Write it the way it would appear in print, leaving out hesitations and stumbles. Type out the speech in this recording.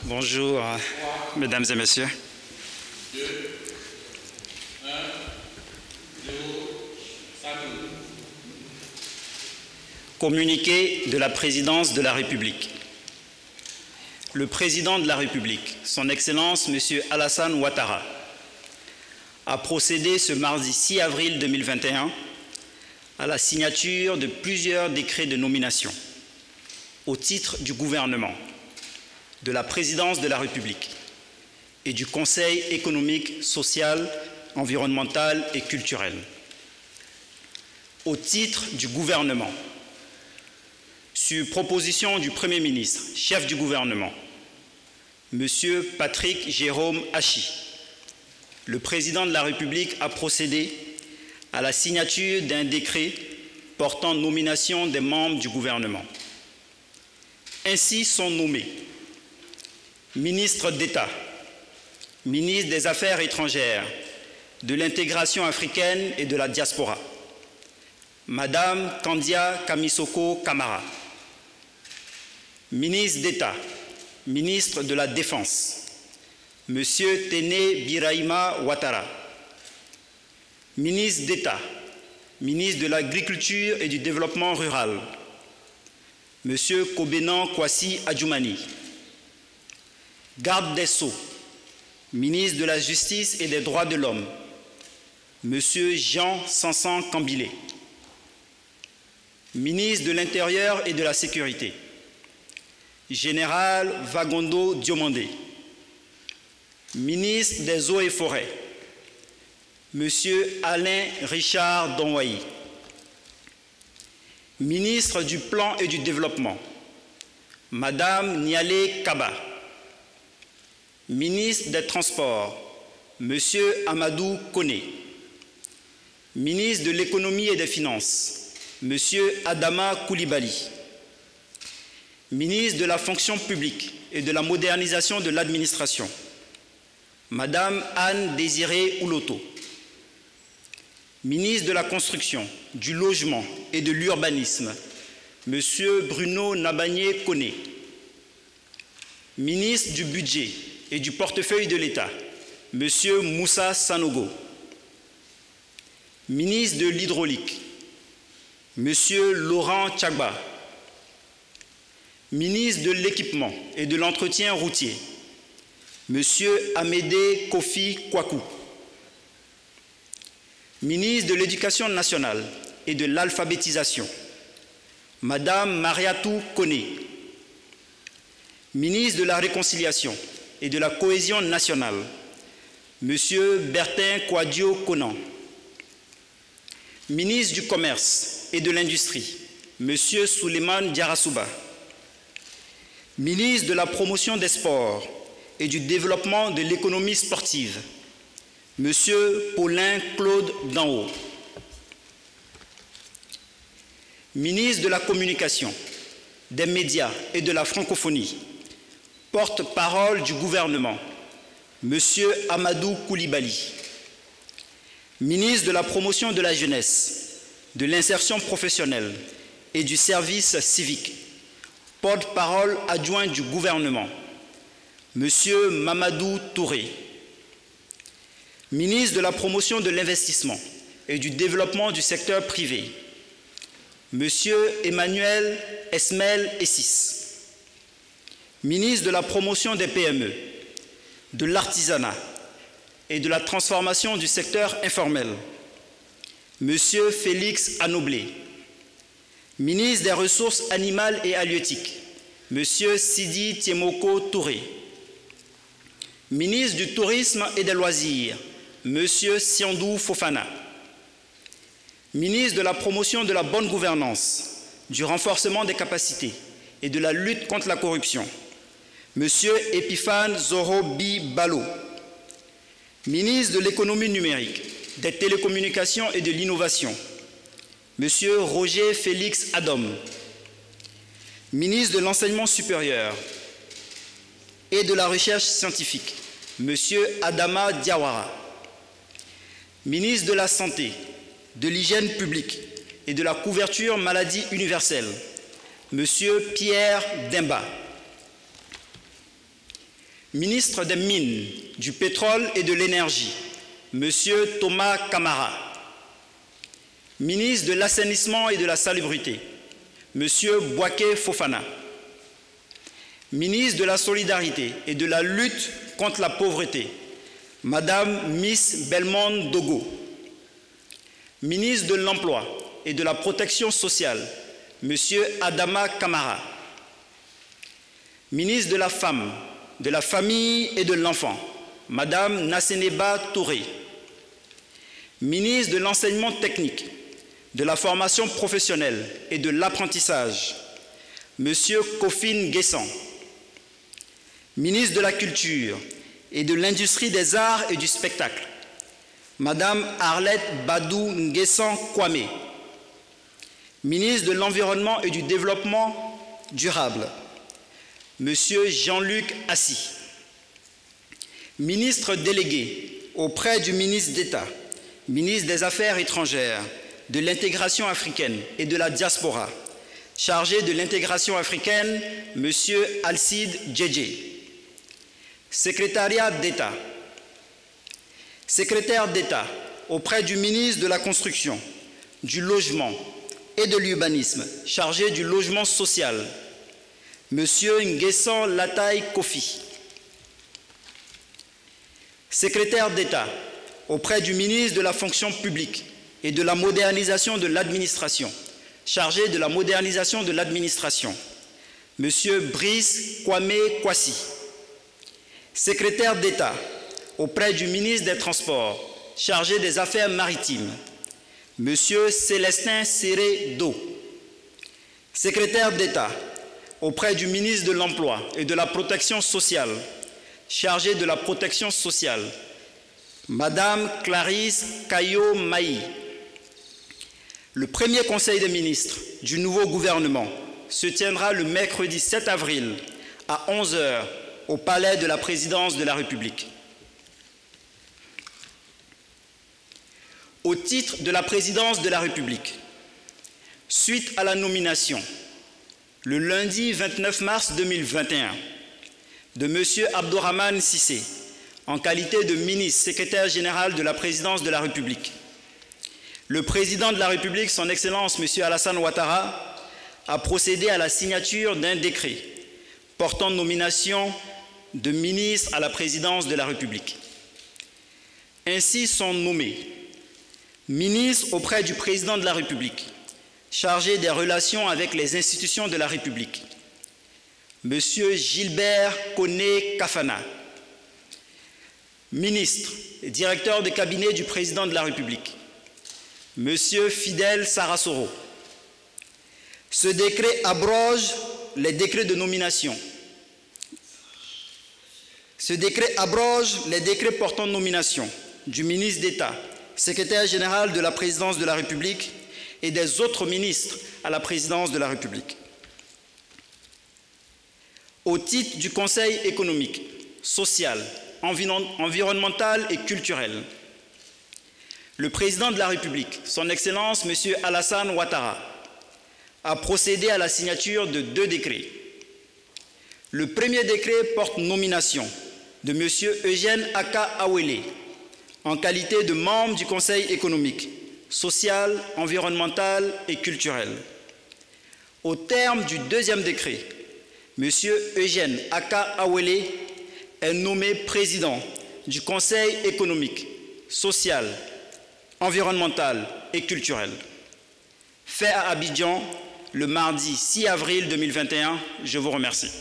Bonjour, mesdames et messieurs. Communiqué de la présidence de la République. Le président de la République, son Excellence M. Alassane Ouattara, a procédé ce mardi 6 avril 2021 à la signature de plusieurs décrets de nomination au titre du gouvernement, de la présidence de la République et du Conseil économique, social, environnemental et culturel. Au titre du gouvernement, sur proposition du Premier ministre, chef du gouvernement, M. Patrick Jérôme Hachi, le président de la République a procédé à la signature d'un décret portant nomination des membres du gouvernement. Ainsi sont nommés ministre d'État, ministre des Affaires étrangères, de l'intégration africaine et de la diaspora, Madame Kandia Kamisoko Kamara, ministre d'État, ministre de la Défense, Monsieur Téné Birahima Ouattara, ministre d'État, ministre de l'Agriculture et du Développement rural, Monsieur Kobenan Kwasi Adjoumani, garde des Sceaux, ministre de la Justice et des Droits de l'Homme, Monsieur Jean Sansan Kambilé, ministre de l'Intérieur et de la Sécurité, Général Vagondo Diomandé, ministre des Eaux et Forêts, Monsieur Alain Richard Donwayi, ministre du Plan et du Développement, Madame Nialé Kaba, ministre des Transports, Monsieur Amadou Koné, ministre de l'Économie et des Finances, Monsieur Adama Koulibaly, ministre de la Fonction publique et de la modernisation de l'administration, Madame Anne Désirée Ouloto, ministre de la Construction, du Logement et de l'Urbanisme, Monsieur Bruno Nabagné Koné, ministre du Budget et du Portefeuille de l'État, Monsieur Moussa Sanogo, ministre de l'Hydraulique, Monsieur Laurent Tchagba, ministre de l'Équipement et de l'Entretien routier, Monsieur Amédé Kofi Kwaku, ministre de l'Éducation nationale et de l'Alphabétisation, Madame Mariatou Koné, ministre de la Réconciliation et de la Cohésion nationale, Monsieur Bertin Kouadio Konan, ministre du Commerce et de l'Industrie, Monsieur Souleymane Diarasouba, ministre de la Promotion des Sports et du Développement de l'économie sportive, Monsieur Paulin Claude Danhaut, ministre de la Communication, des Médias et de la Francophonie, porte-parole du gouvernement, Monsieur Amadou Koulibaly, ministre de la Promotion de la Jeunesse, de l'Insertion professionnelle et du Service civique, porte-parole adjoint du gouvernement, Monsieur Mamadou Touré, ministre de la Promotion de l'Investissement et du Développement du secteur privé, Monsieur Emmanuel Esmel Essis, ministre de la Promotion des PME, de l'Artisanat et de la Transformation du secteur informel, Monsieur Félix Anoblé, ministre des Ressources animales et halieutiques, Monsieur Sidi Tiemoko Touré, ministre du Tourisme et des Loisirs, Monsieur Siandou Fofana, ministre de la Promotion de la bonne gouvernance, du renforcement des capacités et de la lutte contre la corruption, Monsieur Epiphane Zorobi Balo, ministre de l'économie numérique, des télécommunications et de l'innovation, Monsieur Roger Félix Adom, ministre de l'Enseignement supérieur et de la Recherche scientifique, Monsieur Adama Diawara, ministre de la Santé, de l'Hygiène publique et de la Couverture maladie universelle, Monsieur Pierre Demba, Ministre des Mines, du Pétrole et de l'Énergie, M. Thomas Kamara. Ministre de l'Assainissement et de la Salubrité, M. Bouaké Fofana. Ministre de la Solidarité et de la lutte contre la pauvreté, Madame Miss Belmond Dogo. Ministre de l'Emploi et de la Protection sociale, M. Adama Kamara. Ministre de la Femme, de la Famille et de l'Enfant, Madame Nasseneba Touré. Ministre de l'Enseignement technique, de la formation professionnelle et de l'apprentissage, M. Kofin Guessan. Ministre de la Culture et de l'Industrie des Arts et du Spectacle, Madame Arlette Badou Nguessan Kwame. Ministre de l'Environnement et du Développement durable, Monsieur Jean-Luc Assy. Ministre délégué auprès du ministre d'État, ministre des Affaires étrangères, de l'intégration africaine et de la diaspora, chargé de l'intégration africaine, Monsieur Alcide Djedje. Secrétariat d'État. Secrétaire d'État auprès du ministre de la Construction, du Logement et de l'Urbanisme, chargé du logement social, Monsieur Nguessan Lataï Kofi. Secrétaire d'État auprès du ministre de la Fonction publique et de la modernisation de l'administration, chargé de la modernisation de l'administration, Monsieur Brice Kwame Kwasi. Secrétaire d'État auprès du ministre des Transports, chargé des Affaires maritimes, Monsieur Célestin Serré-Do. Secrétaire d'État auprès du ministre de l'Emploi et de la Protection sociale, chargé de la protection sociale, Madame Clarisse Kayo-Maï. Le premier Conseil des ministres du nouveau gouvernement se tiendra le mercredi 7 avril à 11 h au Palais de la Présidence de la République. Au titre de la Présidence de la République, suite à la nomination, le lundi 29 mars 2021, de M. Abdourahmane Cissé, en qualité de ministre secrétaire général de la Présidence de la République, le Président de la République, son Excellence M. Alassane Ouattara, a procédé à la signature d'un décret portant nomination de ministres à la Présidence de la République. Ainsi sont nommés ministres auprès du Président de la République, chargé des relations avec les institutions de la République, M. Gilbert Koné Kafana, ministre et directeur de cabinet du Président de la République, M. Fidel Sarasoro. Ce décret abroge les décrets de nomination. Ce décret abroge les décrets portant nomination du ministre d'État, secrétaire général de la Présidence de la République et des autres ministres à la Présidence de la République. Au titre du Conseil économique, social, environnemental et culturel, le Président de la République, son Excellence M. Alassane Ouattara, a procédé à la signature de 2 décrets. Le premier décret porte nomination de M. Eugène Aka Awele en qualité de membre du Conseil économique, social, environnemental et culturel. Au terme du deuxième décret, M. Eugène Aka Awele est nommé président du Conseil économique, social, environnemental et culturel. Fait à Abidjan le mardi 6 avril 2021. Je vous remercie.